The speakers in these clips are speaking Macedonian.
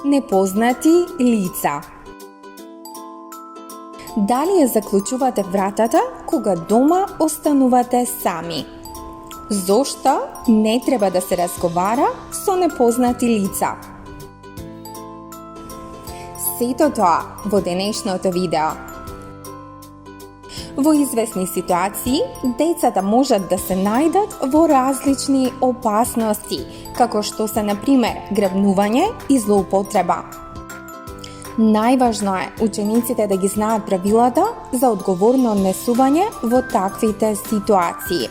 Непознати лица. Дали ја заклучувате вратата кога дома останувате сами? Зошто не треба да се разговара со непознати лица? Сето тоа во денешното видео. Во известни ситуации, децата можат да се најдат во различни опасности, како што се, например, грабнување и злоупотреба. Најважно е учениците да ги знаат правилата за одговорно однесување во таквите ситуации.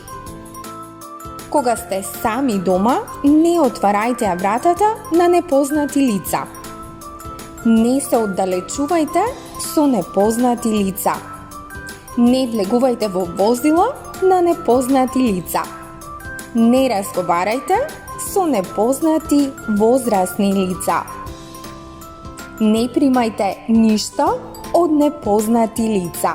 Кога сте сами дома, не отварајте ја вратата на непознати лица. Не се оддалечувајте со непознати лица. Не влегувајте во возило на непознати лица. Не разговарајте со непознати возрасни лица. Не примајте ништо од непознати лица.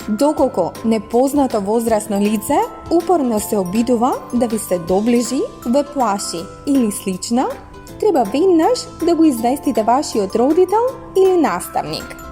Доколку непознато возрасно лице упорно се обидува да ви се доближи, ве плаши или слично, треба веднаш да го известите вашиот родител или наставник.